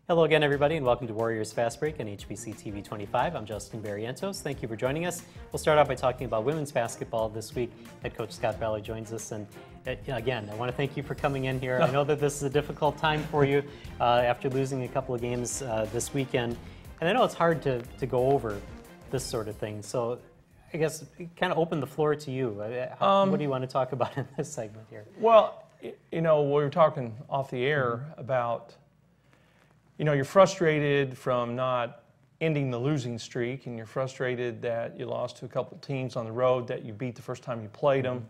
Hello again, everybody, and welcome to Warriors Fast Break on HBC TV 25. I'm Justin Barrientos. Thank you for joining us. We'll start off by talking about women's basketball this week. Head coach Scott Valley joins us, and again, I want to thank you for coming in here. I know that this is a difficult time for you after losing a couple of games this weekend, and I know it's hard to go over this sort of thing. So I guess kind of open the floor to you. What do you want to talk about in this segment here? Well, you know, we were talking off the air about, you know, you're frustrated from not ending the losing streak, and you're frustrated that you lost to a couple teams on the road that you beat the first time you played them.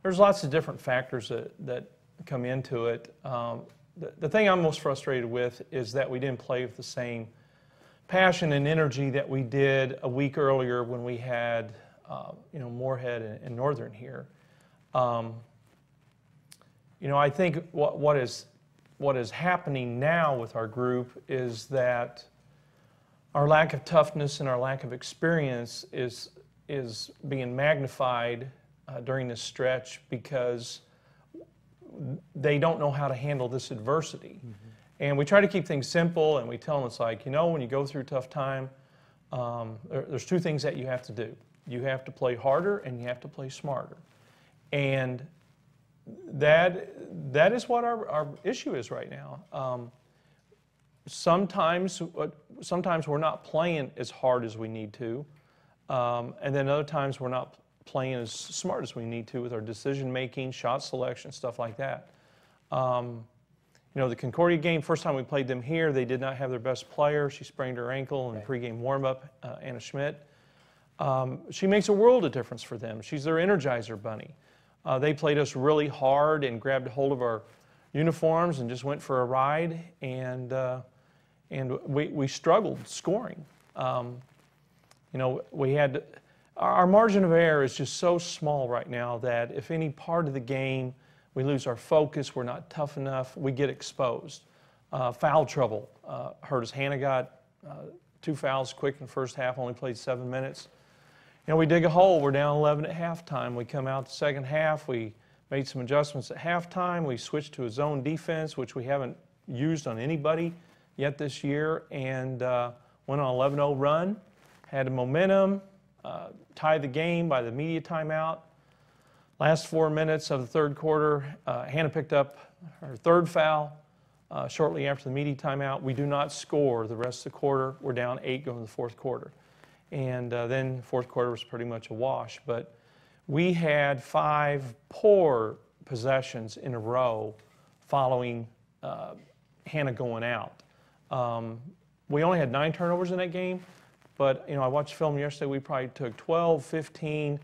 There's lots of different factors that come into it. The thing I'm most frustrated with is that we didn't play with the same passion and energy that we did a week earlier when we had, you know, Moorhead and Northern here. You know, I think what is happening now with our group is that our lack of toughness and our lack of experience is being magnified during this stretch because they don't know how to handle this adversity. And we try to keep things simple, and we tell them it's like, you know, when you go through a tough time, there's two things that you have to do. You have to play harder and you have to play smarter. And that is what our issue is right now. Sometimes we're not playing as hard as we need to, and then other times we're not playing as smart as we need to with our decision making, shot selection, stuff like that. You know, the Concordia game, first time we played them here, they did not have their best player. She sprained her ankle in pregame warm-up, Anna Schmidt. She makes a world of difference for them. She's their Energizer bunny. They played us really hard and grabbed a hold of our uniforms and just went for a ride, and we struggled scoring. You know, our margin of error is just so small right now that if any part of the game we lose our focus, we're not tough enough, we get exposed. Foul trouble hurt us. Hannah got 2 fouls quick in the first half, only played 7 minutes. You know, we dig a hole, we're down 11 at halftime. We come out the second half, we made some adjustments at halftime. We switched to a zone defense, which we haven't used on anybody yet this year, and went on an 11-0 run, had a momentum, tied the game by the media timeout. Last 4 minutes of the third quarter, Hannah picked up her third foul shortly after the media timeout. We do not score the rest of the quarter. We're down 8 going to the fourth quarter. And then the fourth quarter was pretty much a wash. But we had 5 poor possessions in a row following Hannah going out. We only had 9 turnovers in that game, but you know, I watched film yesterday. We probably took 12, 15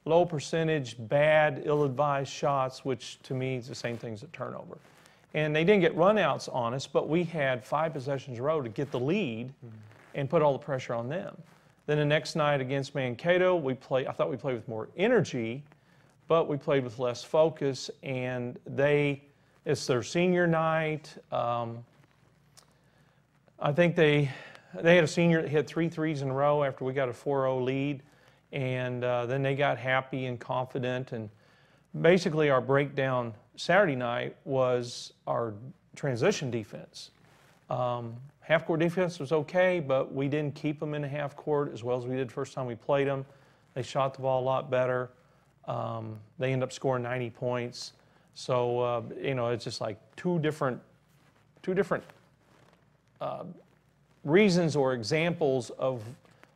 low percentage, bad, ill-advised shots, which to me is the same thing as a turnover. And they didn't get runouts on us, but we had 5 possessions in a row to get the lead and put all the pressure on them. Then the next night against Mankato, I thought we played with more energy, but we played with less focus, and it's their senior night. I think they had a senior that hit 3 threes in a row after we got a 4-0 lead, and then they got happy and confident, and basically our breakdown Saturday night was our transition defense. Half-court defense was okay, but we didn't keep them in the half-court as well as we did the first time we played them. They shot the ball a lot better. They ended up scoring 90 points. So, you know, it's just like two different reasons or examples of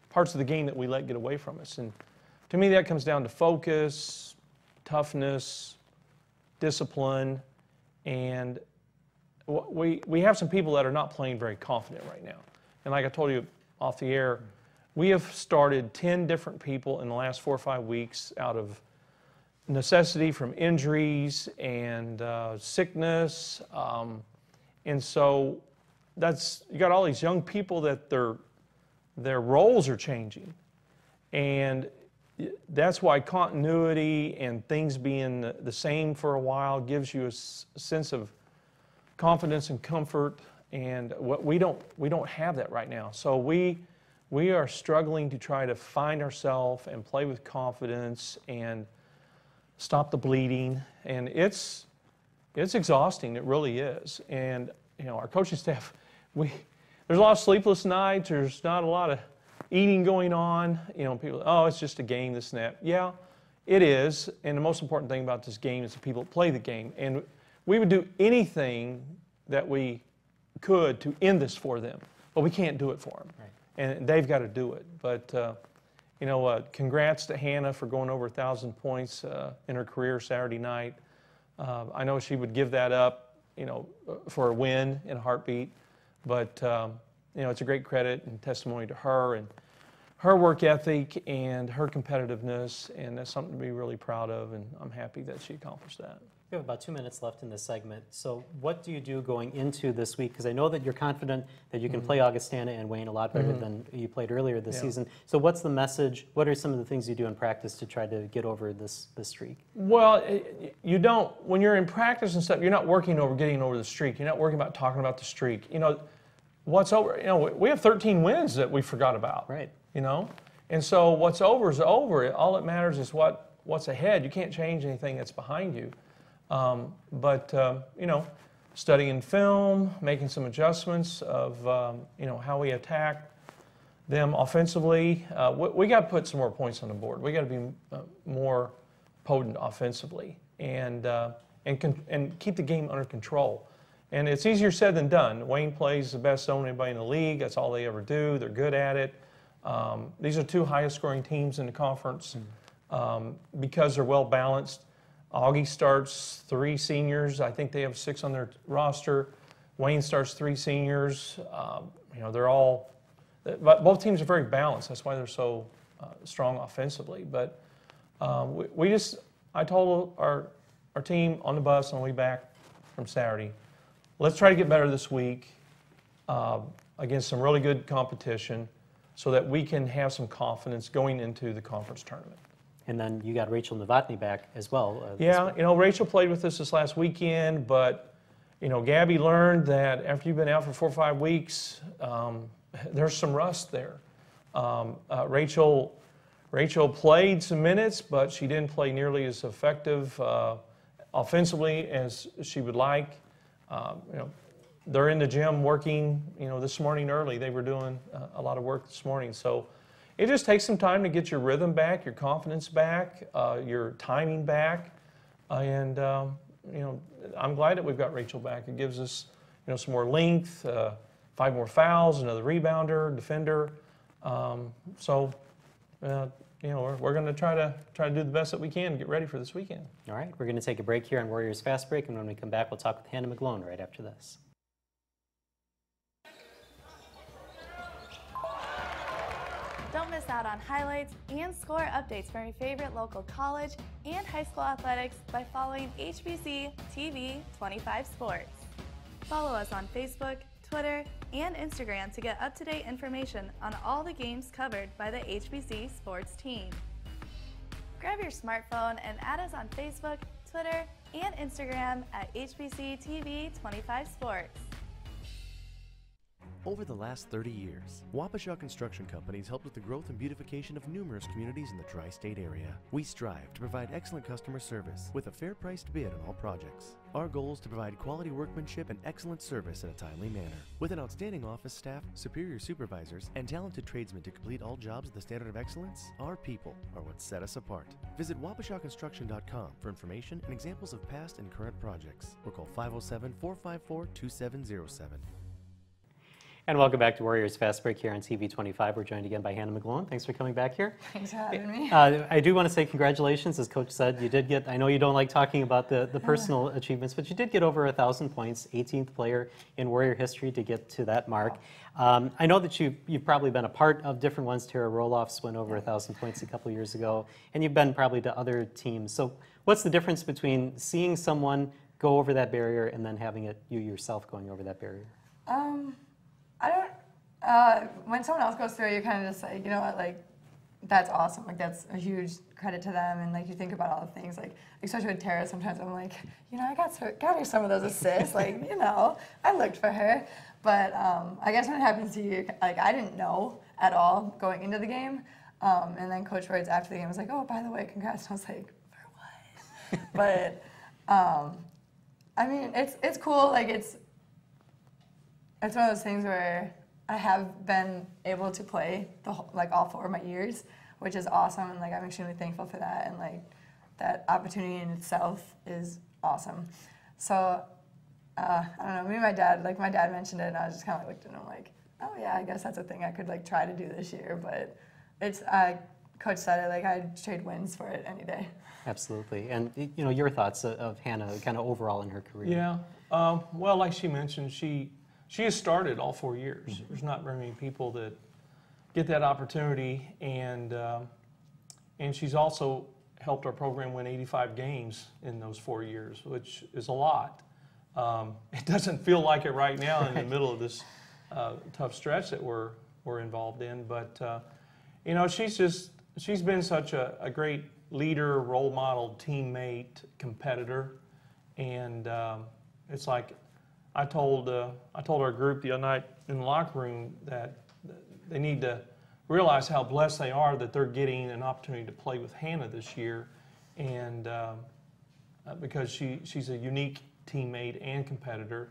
parts of the game that we let get away from us. And to me, that comes down to focus, toughness, discipline, and we have some people that are not playing very confident right now. And like I told you off the air, we have started 10 different people in the last 4 or 5 weeks out of necessity from injuries and sickness. And so you got all these young people that their roles are changing. And that's why continuity and things being the same for a while gives you a sense of confidence and comfort, and we don't have that right now. So we are struggling to try to find ourselves and play with confidence and stop the bleeding, and it's exhausting. It really is. And you know, our coaching staff, there's a lot of sleepless nights. There's not a lot of eating going on. You know, people, oh, it's just a game, this and that. Yeah, it is. And the most important thing about this game is the people that play the game. And we would do anything that we could to end this for them, but we can't do it for them. Right. And they've got to do it. But, you know, congrats to Hannah for going over 1,000 points in her career Saturday night. I know she would give that up, you know, for a win in a heartbeat. But, you know, it's a great credit and testimony to her and her work ethic and her competitiveness, and that's something to be really proud of, and I'm happy that she accomplished that. We have about 2 minutes left in this segment. So what do you do going into this week? Because I know that you're confident that you can play Augustana and Wayne a lot better than you played earlier this season. So what's the message? What are some of the things you do in practice to try to get over this streak? Well, you don't, when you're in practice and stuff, you're not working over getting over the streak. You're not working about talking about the streak. You know, what's over, you know, we have 13 wins that we forgot about. Right. You know? And so what's over is over. All that matters is what's ahead. You can't change anything that's behind you. You know, studying film, making some adjustments of, you know, how we attack them offensively. We got to put some more points on the board. We got to be more potent offensively and keep the game under control. And it's easier said than done. Wayne plays the best zone anybody in the league. That's all they ever do. They're good at it. These are two highest scoring teams in the conference because they're well balanced. Augie starts 3 seniors. I think they have 6 on their roster. Wayne starts 3 seniors. You know, they're all, both teams are very balanced. That's why they're so strong offensively. But I told our team on the bus on the way back from Saturday, let's try to get better this week against some really good competition so that we can have some confidence going into the conference tournament. And then you got Rachel Novotny back as well. Yeah, you know, Rachel played with us this last weekend, but, you know, Gabby learned that after you've been out for 4 or 5 weeks, there's some rust there. Rachel played some minutes, but she didn't play nearly as effective offensively as she would like. You know, they're in the gym working, you know, this morning early. They were doing a lot of work this morning. So it just takes some time to get your rhythm back, your confidence back, your timing back. You know, I'm glad that we've got Rachel back. It gives us, you know, some more length, 5 more fouls, another rebounder, defender. You know, we're going to try to do the best that we can to get ready for this weekend. All right, we're going to take a break here on Warriors Fast Break, and when we come back, we'll talk with Hannah McGlone right after this. Don't miss out on highlights and score updates from your favorite local college and high school athletics by following HBC TV 25 Sports. Follow us on Facebook, Twitter, and Instagram to get up-to-date information on all the games covered by the HBC sports team. Grab your smartphone and add us on Facebook, Twitter, and Instagram at HBC TV 25 Sports. Over the last 30 years, Waukesha Construction Company has helped with the growth and beautification of numerous communities in the tri-state area. We strive to provide excellent customer service with a fair-priced bid on all projects. Our goal is to provide quality workmanship and excellent service in a timely manner. With an outstanding office staff, superior supervisors, and talented tradesmen to complete all jobs at the standard of excellence, our people are what set us apart. Visit WaukeshaConstruction.com for information and examples of past and current projects, or call 507-454-2707. And welcome back to Warriors Fast Break here on TV 25. We're joined again by Hannah McGlone. Thanks for coming back here. Thanks for having me. I do want to say congratulations. As Coach said, you did get, I know you don't like talking about the personal achievements, but you did get over 1,000 points, 18th player in Warrior history to get to that mark. I know that you've probably been a part of different ones. Tara Roloffs went over 1,000 points a couple years ago, and you've been probably to other teams. So what's the difference between seeing someone go over that barrier and then having it you yourself going over that barrier? I don't, when someone else goes through it, you're kind of just like, you know what, like, that's awesome. Like, that's a huge credit to them. And, like, you think about all the things, like, especially with Tara, sometimes I'm like, you know, I got her some of those assists. Like, you know, I looked for her. But I guess when it happens to you, like, I didn't know at all going into the game. And then Coach Rhodes after the game was like, oh, by the way, congrats. And I was like, for what? But, I mean, it's cool. Like, it's one of those things where I have been able to play all 4 of my years, which is awesome, and like I'm extremely thankful for that, and like that opportunity in itself is awesome. So I don't know, me and my dad mentioned it, and I was just kind of looked at him like, oh yeah, I guess that's a thing I could like try to do this year, but it's Coach said it, like I'd trade wins for it any day. Absolutely. And you know, your thoughts of Hannah kind of overall in her career. Yeah. Well, like she mentioned, she has started all 4 years. There's not very many people that get that opportunity, and she's also helped our program win 85 games in those 4 years, which is a lot. It doesn't feel like it right now in the middle of this tough stretch that we're involved in, but you know, she's been such a great leader, role model, teammate, competitor, and it's like I told our group the other night in the locker room that they need to realize how blessed they are that they're getting an opportunity to play with Hannah this year, and because she's a unique teammate and competitor.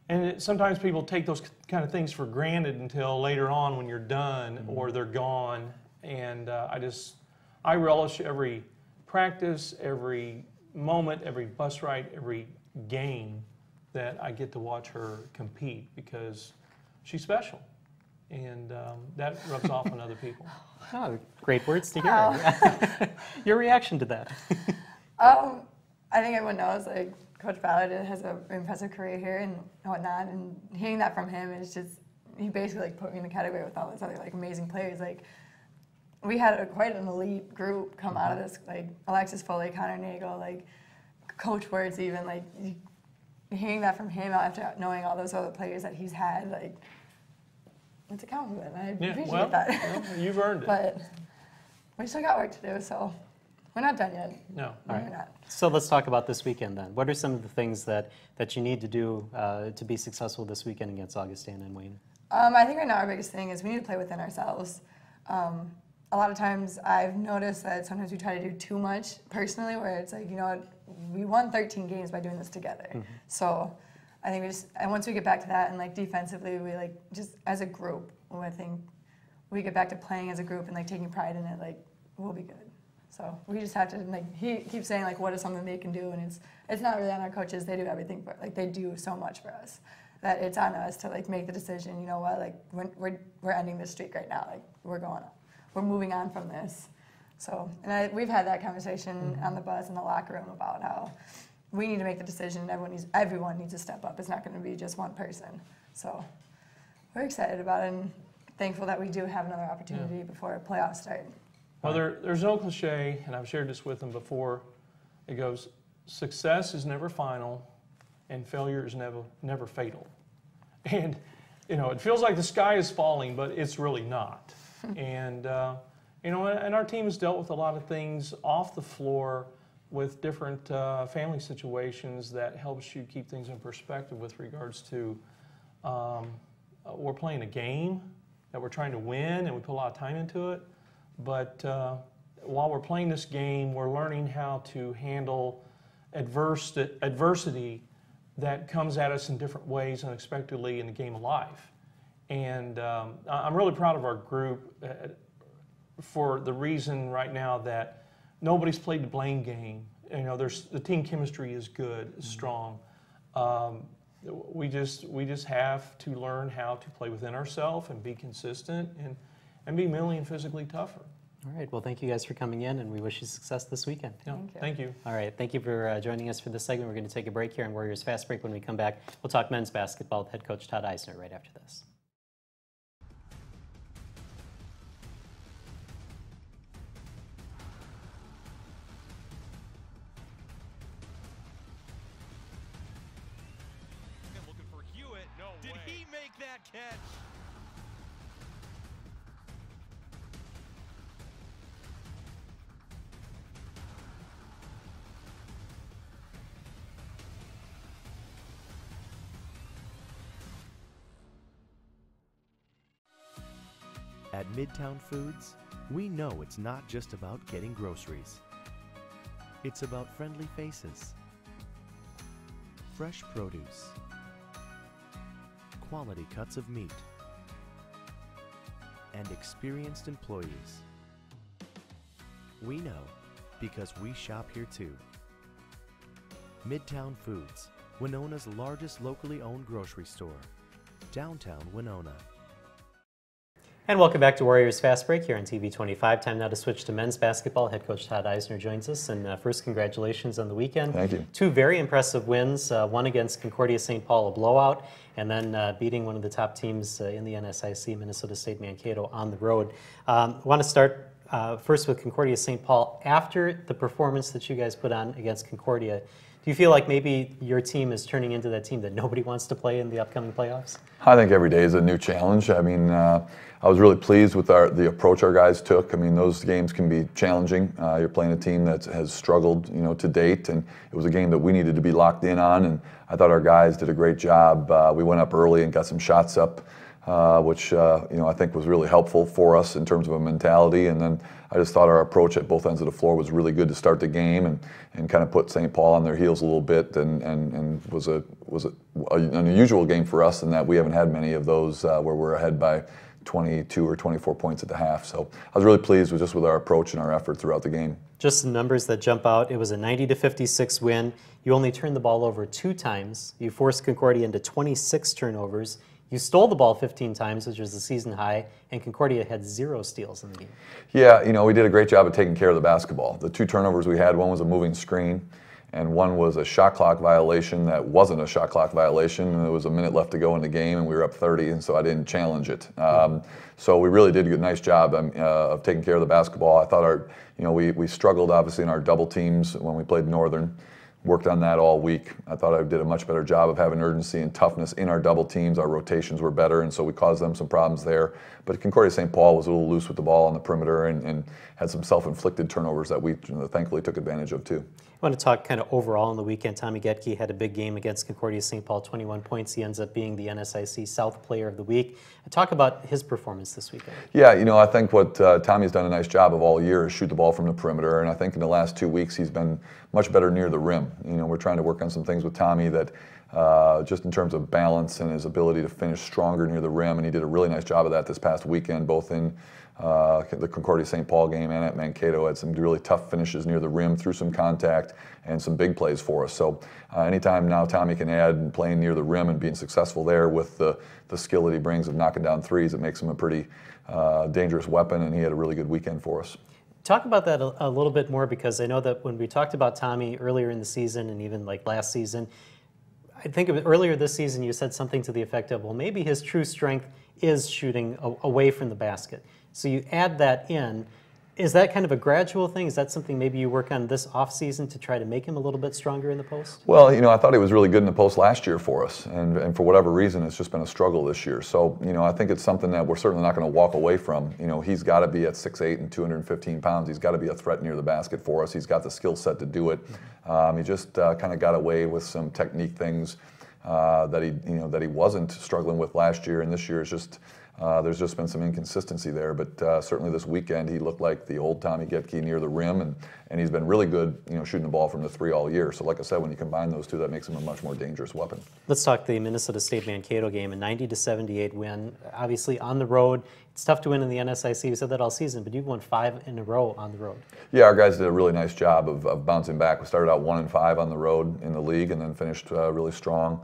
And sometimes people take those kind of things for granted until later on when you're done or they're gone. And I relish every practice, every moment, every bus ride, every game that I get to watch her compete, because she's special. And that rubs off on other people. Oh, great words to hear. Your reaction to that? I think everyone knows, like, Coach Ballard has an impressive career here and whatnot, and hearing that from him is just, he basically like put me in the category with all these other like amazing players. Like, we had quite an elite group come out of this, like Alexis Foley, Connor Nagel, like Coach Wirtz even, like hearing that from him after knowing all those other players that he's had, like, it's a compliment. I appreciate that. Well, you've earned it. But we still got work to do, so we're not done yet. No. All right. We're not. So let's talk about this weekend then. What are some of the things that you need to do to be successful this weekend against Augustana and Wayne? I think right now our biggest thing is we need to play within ourselves. A lot of times I've noticed that sometimes we try to do too much personally, where it's like, you know what, we won 13 games by doing this together. So I think and once we get back to that, and like defensively, we like just as a group, I think we get back to playing as a group and like taking pride in it, like we'll be good. So we just have to, like, he keeps saying like, what is something they can do, and it's not really on our coaches. They do everything, but like they do so much for us that it's on us to like make the decision. You know what, like we're ending this streak right now. Like we're moving on from this. So, and we've had that conversation on the bus in the locker room about how we need to make the decision. Everyone needs to step up. It's not going to be just one person. So we're excited about it and thankful that we do have another opportunity before playoffs start. Well, there's no cliche, and I've shared this with them before. It goes, success is never final, and failure is never fatal. And you know, it feels like the sky is falling, but it's really not. And you know, and our team has dealt with a lot of things off the floor with different family situations that helps you keep things in perspective with regards to we're playing a game that we're trying to win, and we put a lot of time into it. But while we're playing this game, we're learning how to handle adversity that comes at us in different ways unexpectedly in the game of life. And I'm really proud of our group for the reason right now that nobody's played the blame game. You know, the team chemistry is good, is strong. We just have to learn how to play within ourselves and be consistent and be mentally and physically tougher. All right. Well, thank you guys for coming in, and we wish you success this weekend. Yeah, thank you. All right. Thank you for joining us for this segment. We're going to take a break here on Warriors Fast Break. When we come back, we'll talk men's basketball with head coach Todd Eisner right after this. Looking for Hewitt. Did he make that catch? At Midtown Foods, we know it's not just about getting groceries. It's about friendly faces, fresh produce, quality cuts of meat, and experienced employees. We know because we shop here too. Midtown Foods, Winona's largest locally owned grocery store. Downtown Winona. And welcome back to Warriors Fast Break here on TV 25. Time now to switch to men's basketball. Head coach Todd Eisner joins us. And first, congratulations on the weekend. Thank you. Two very impressive wins, one against Concordia St. Paul, a blowout, and then beating one of the top teams in the NSIC, Minnesota State Mankato, on the road. I want to start first with Concordia St. Paul. After the performance that you guys put on against Concordia, do you feel like maybe your team is turning into that team that nobody wants to play in the upcoming playoffs? I think every day is a new challenge. I mean, I was really pleased with the approach our guys took. I mean, those games can be challenging. You're playing a team that has struggled, to date, and it was a game that we needed to be locked in on. And I thought our guys did a great job. We went up early and got some shots up, which I think was really helpful for us in terms of a mentality. And then I just thought our approach at both ends of the floor was really good to start the game and kind of put St. Paul on their heels a little bit, and was an unusual game for us in that we haven't had many of those where we're ahead by 22 or 24 points at the half. So I was really pleased with our approach and our effort throughout the game. Just some numbers that jump out. It was a 90-56 win. You only turned the ball over 2 times. You forced Concordia into 26 turnovers. You stole the ball 15 times, which was the season high, and Concordia had 0 steals in the game. Yeah, we did a great job of taking care of the basketball. The 2 turnovers we had, one was a moving screen, and one was a shot clock violation that wasn't a shot clock violation. And there was a minute left to go in the game, and we were up 30, and so I didn't challenge it. So we really did a nice job of taking care of the basketball. I thought we struggled obviously in our double teams when we played Northern. Worked on that all week. I thought I did a much better job of having urgency and toughness in our double teams. Our rotations were better, and so we caused them some problems there. But Concordia St. Paul was a little loose with the ball on the perimeter and had some self-inflicted turnovers that we thankfully took advantage of too. I want to talk kind of overall on the weekend. Tommy Getke had a big game against Concordia St. Paul, 21 points. He ends up being the NSIC South Player of the Week. Talk about his performance this weekend. Yeah, I think what Tommy's done a nice job of all year is shoot the ball from the perimeter, and I think in the last 2 weeks he's been much better near the rim. We're trying to work on some things with Tommy that just in terms of balance and his ability to finish stronger near the rim, and he did a really nice job of that this past weekend, both in the Concordia St. Paul game and at Mankato. Had some really tough finishes near the rim, through some contact, and some big plays for us. So anytime now Tommy can add and playing near the rim and being successful there with the skill that he brings of knocking down threes, it makes him a pretty dangerous weapon, and he had a really good weekend for us. Talk about that a little bit more, because I know that when we talked about Tommy earlier in the season and even like last season, I think earlier this season you said something to the effect of, well, maybe his true strength is shooting away from the basket. So you add that in. Is that kind of a gradual thing? Is that something maybe you work on this offseason to try to make him a little bit stronger in the post? Well, I thought he was really good in the post last year for us, and for whatever reason, it's just been a struggle this year. So, I think it's something that we're certainly not going to walk away from. He's got to be at 6'8" and 215 pounds. He's got to be a threat near the basket for us. He's got the skill set to do it. He just kind of got away with some technique things that he wasn't struggling with last year, and this year is just. There's just been some inconsistency there, but certainly this weekend he looked like the old Tommy Getke near the rim, and he's been really good, shooting the ball from the 3 all year. So like I said, when you combine those two, that makes him a much more dangerous weapon. Let's talk the Minnesota State Mankato game, a 90-78 win. Obviously on the road, it's tough to win in the NSIC. We said that all season, but you've won 5 in a row on the road. Yeah, our guys did a really nice job of bouncing back. We started out 1-5 on the road in the league, and then finished really strong.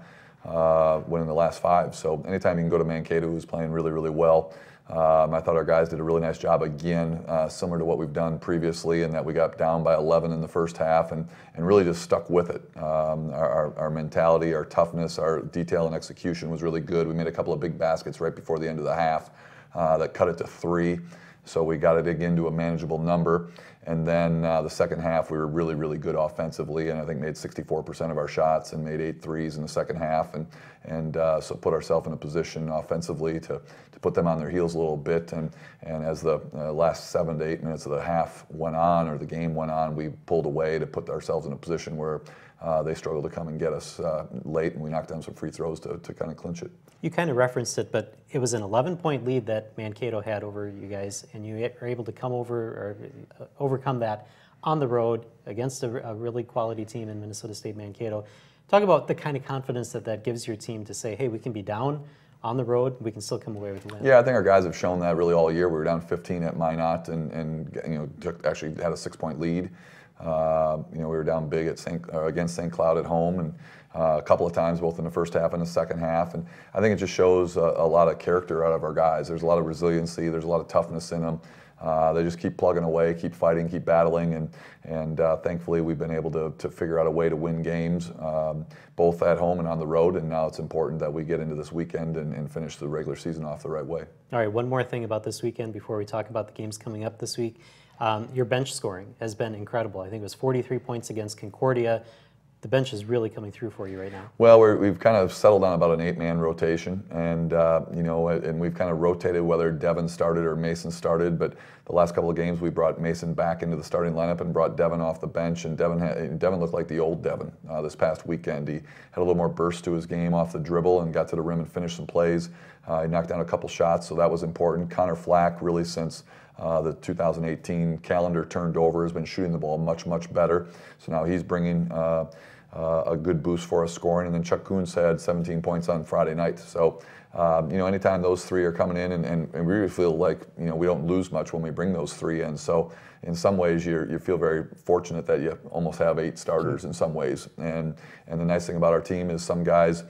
Winning the last 5. So anytime you can go to Mankato, who's playing really, really well, I thought our guys did a really nice job again, similar to what we've done previously, in that we got down by 11 in the first half and really just stuck with it. Our mentality, our toughness, our detail and execution was really good. We made a couple of big baskets right before the end of the half that cut it to 3. So we got it again to a manageable number. And then the second half, we were really, really good offensively, and I think made 64% of our shots and made 8 threes in the second half, and so put ourselves in a position offensively to put them on their heels a little bit. And as the last 7 to 8 minutes of the half went on, or the game went on, we pulled away to put ourselves in a position where they struggled to come and get us late, and we knocked down some free throws to kind of clinch it. You kind of referenced it, but it was an 11-point lead that Mankato had over you guys, and you were able to come overcome that on the road against a really quality team in Minnesota State Mankato. Talk about the kind of confidence that gives your team to say, hey, we can be down on the road, we can still come away with a win. Yeah, I think our guys have shown that really all year. We were down 15 at Minot and actually had a 6-point lead. We were down big at against St. Cloud at home, and a couple of times both in the first half and the second half. And I think it just shows a lot of character out of our guys. There's a lot of resiliency. There's a lot of toughness in them. They just keep plugging away, keep fighting, keep battling, and thankfully we've been able to figure out a way to win games, both at home and on the road. And now it's important that we get into this weekend and finish the regular season off the right way. All right, one more thing about this weekend before we talk about the games coming up this week. Your bench scoring has been incredible. I think it was 43 points against Concordia. The bench is really coming through for you right now. Well, we've kind of settled on about an 8-man rotation, and and we've kind of rotated whether Devin started or Mason started. But the last couple of games, we brought Mason back into the starting lineup and brought Devin off the bench. And Devin looked like the old Devin this past weekend. He had a little more burst to his game off the dribble and got to the rim and finished some plays. He knocked down a couple shots, so that was important. Connor Flack, really since the 2018 calendar turned over, has been shooting the ball much, much better. So now he's bringing a good boost for us scoring. And then Chuck Kuntz had 17 points on Friday night. So, anytime those three are coming in, and we really feel like, we don't lose much when we bring those three in. So in some ways, you feel very fortunate that you almost have 8 starters in some ways. And the nice thing about our team is some guys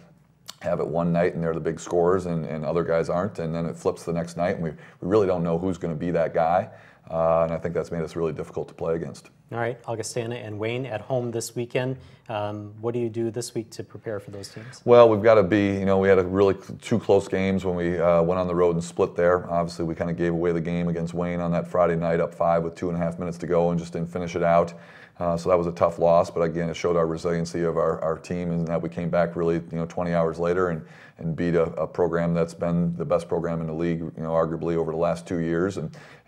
have it one night and they're the big scorers, and other guys aren't. And then it flips the next night, and we really don't know who's going to be that guy. And I think that's made us really difficult to play against. All right, Augustana and Wayne at home this weekend. What do you do this week to prepare for those teams? Well, we've got to be, we had a really 2 close games when we went on the road and split there. Obviously, we kind of gave away the game against Wayne on that Friday night, up 5 with 2.5 minutes to go, and just didn't finish it out. So that was a tough loss, but again, it showed our resiliency of our team, and that we came back really, 20 hours later and beat a program that's been the best program in the league, arguably over the last 2 years.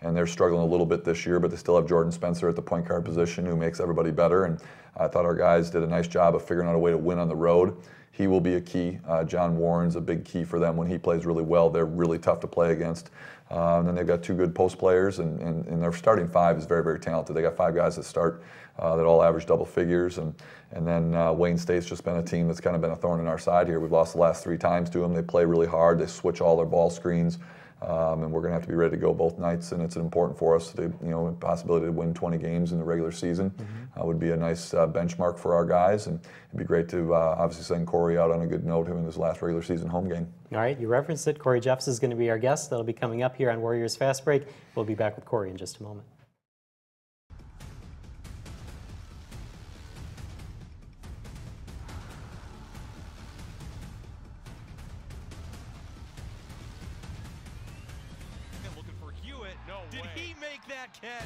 And they're struggling a little bit this year, but they still have Jordan Spencer at the point guard position, who makes everybody better. And I thought our guys did a nice job of figuring out a way to win on the road. He will be a key. John Warren's a big key for them. When he plays really well, they're really tough to play against. And then they've got 2 good post players, and their starting 5 is very, very talented. They got 5 guys that start that all average double figures. And then Wayne State's just been a team that's kind of been a thorn in our side here. We've lost the last 3 times to them. They play really hard. They switch all their ball screens. And we're going to have to be ready to go both nights, and it's important for us to, possibility to win 20 games in the regular season would be a nice benchmark for our guys, and it'd be great to obviously send Corey out on a good note in his last regular season home game. All right, you referenced it. Corey Jeffs is going to be our guest. That'll be coming up here on Warriors Fast Break. We'll be back with Corey in just a moment. Did he make that catch?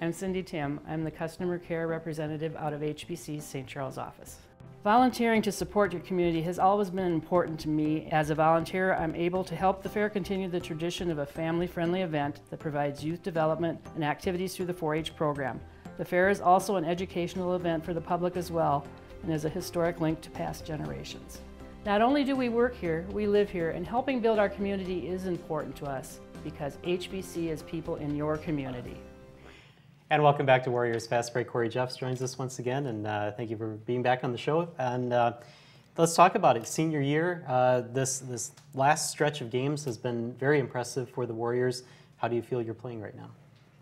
I'm Cindy Tim. I'm the Customer Care Representative out of HBC's St. Charles office. Volunteering to support your community has always been important to me. As a volunteer, I'm able to help the fair continue the tradition of a family-friendly event that provides youth development and activities through the 4-H program. The fair is also an educational event for the public as well, and is a historic link to past generations. Not only do we work here, we live here, and helping build our community is important to us because HBC is people in your community. And welcome back to Warriors Fast Break. Corey Jeffs joins us once again, and thank you for being back on the show. And let's talk about it. Senior year, this last stretch of games has been very impressive for the Warriors. How do you feel you're playing right now?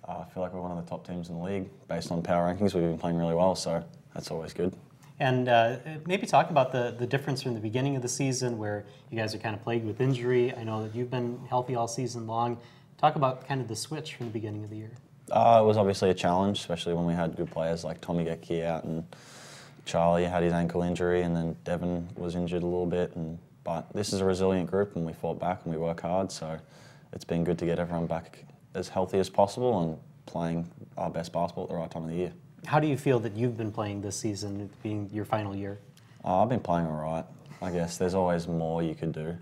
I feel like we're one of the top teams in the league. Based on power rankings, we've been playing really well, so that's always good. And maybe talk about the difference from the beginning of the season, where you guys are kind of plagued with injury. I know that you've been healthy all season long. Talk about kind of the switch from the beginning of the year. It was obviously a challenge, especially when we had good players like Tommy Getke out, and Charlie had his ankle injury, and then Devin was injured a little bit, and But this is a resilient group, and we fought back and we work hard, so it's been good to get everyone back as healthy as possible and playing our best basketball at the right time of the year. How do you feel that you've been playing this season, being your final year? I've been playing all right. I guess there's always more you could do,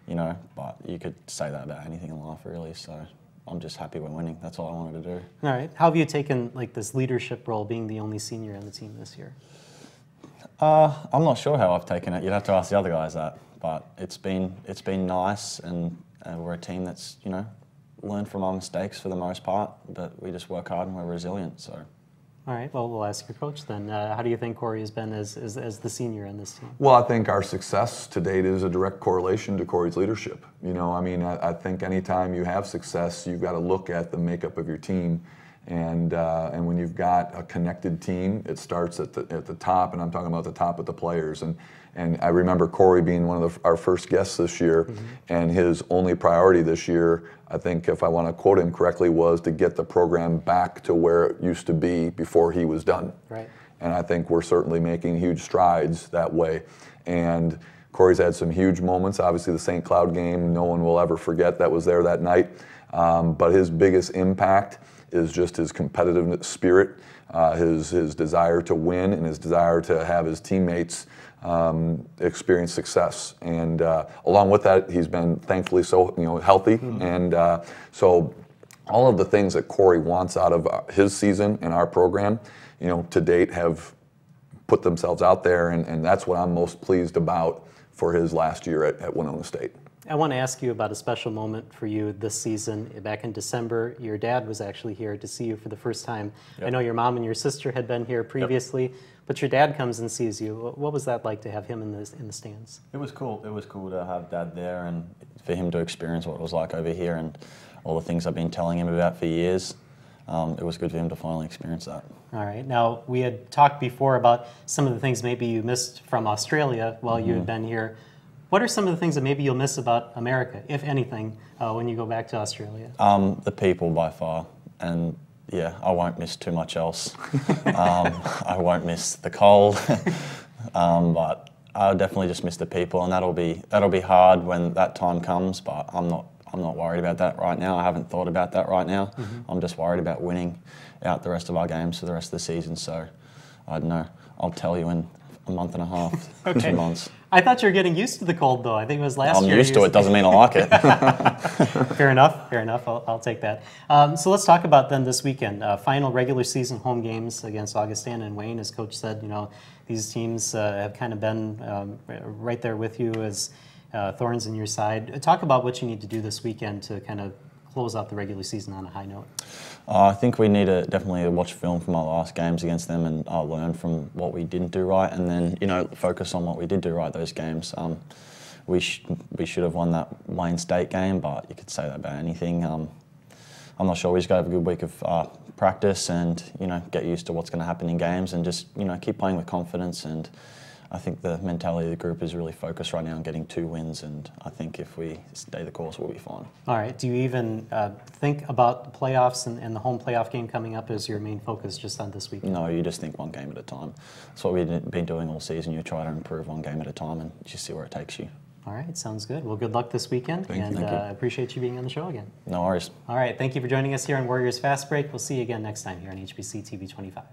you know, but you could say that about anything in life, really. So I'm just happy we're winning. That's all I wanted to do. All right. How have you taken like this leadership role, being the only senior on the team this year? I'm not sure how I've taken it. You'd have to ask the other guys that. But it's been nice, and we're a team that's, you know, learned from our mistakes for the most part, but we just work hard and we're resilient. So. All right, well, we'll ask your coach then. How do you think Corey has been as the senior in this team? Well, I think our success to date is a direct correlation to Corey's leadership. You know, I mean, I think anytime you have success, you've got to look at the makeup of your team. And when you've got a connected team, it starts at the top, and I'm talking about the top of the players. And I remember Corey being one of our first guests this year, and his only priority this year, I think if I want to quote him correctly, was to get the program back to where it used to be before he was done. Right. And I think we're certainly making huge strides that way. And Corey's had some huge moments. Obviously, the St. Cloud game, no one will ever forget that was there that night. But his biggest impact is just his competitive spirit, his desire to win, and his desire to have his teammates experience success. And along with that, he's been thankfully so healthy. And so all of the things that Corey wants out of his season and our program, to date have put themselves out there, and that's what I'm most pleased about for his last year at Winona State. I want to ask you about a special moment for you this season. Back in December, your dad was actually here to see you for the first time. Yep. I know your mom and your sister had been here previously, yep. But your dad comes and sees you. What was that like to have him in the stands? It was cool. It was cool to have Dad there and for him to experience what it was like over here and all the things I've been telling him about for years. It was good for him to finally experience that. All right. Now, we had talked before about some of the things maybe you missed from Australia while you had been here. What are some of the things that maybe you'll miss about America, if anything, when you go back to Australia? The people by far, and yeah, I won't miss too much else. I won't miss the cold, but I'll definitely just miss the people, and that'll be hard when that time comes. But I'm not worried about that right now. I haven't thought about that right now. I'm just worried about winning out the rest of our games for the rest of the season. So I don't know. I'll tell you in a month and a half, okay. 2 months. I thought you were getting used to the cold, though. I think it was last year. I'm used to it. Doesn't mean I like it. Fair enough. Fair enough. I'll take that. So let's talk about then this weekend. Final regular season home games against Augustana and Wayne. As Coach said, these teams have kind of been right there with you as thorns in your side. Talk about what you need to do this weekend to kind of close out the regular season on a high note. I think we need to definitely watch film from our last games against them and learn from what we didn't do right, and then focus on what we did do right those games. We should have won that Wayne State game, but you could say that about anything. I'm not sure. We just got to have a good week of practice and get used to what's going to happen in games and just keep playing with confidence. And I think the mentality of the group is really focused right now on getting 2 wins, and I think if we stay the course, we'll be fine. All right. Do you even think about the playoffs and the home playoff game coming up as your main focus just on this week? No, you just think one game at a time. That's what we've been doing all season. You try to improve one game at a time and just see where it takes you. All right. Sounds good. Well, good luck this weekend, Thank you. I appreciate you being on the show again. No worries. All right. Thank you for joining us here on Warriors Fast Break. We'll see you again next time here on HBC TV 25.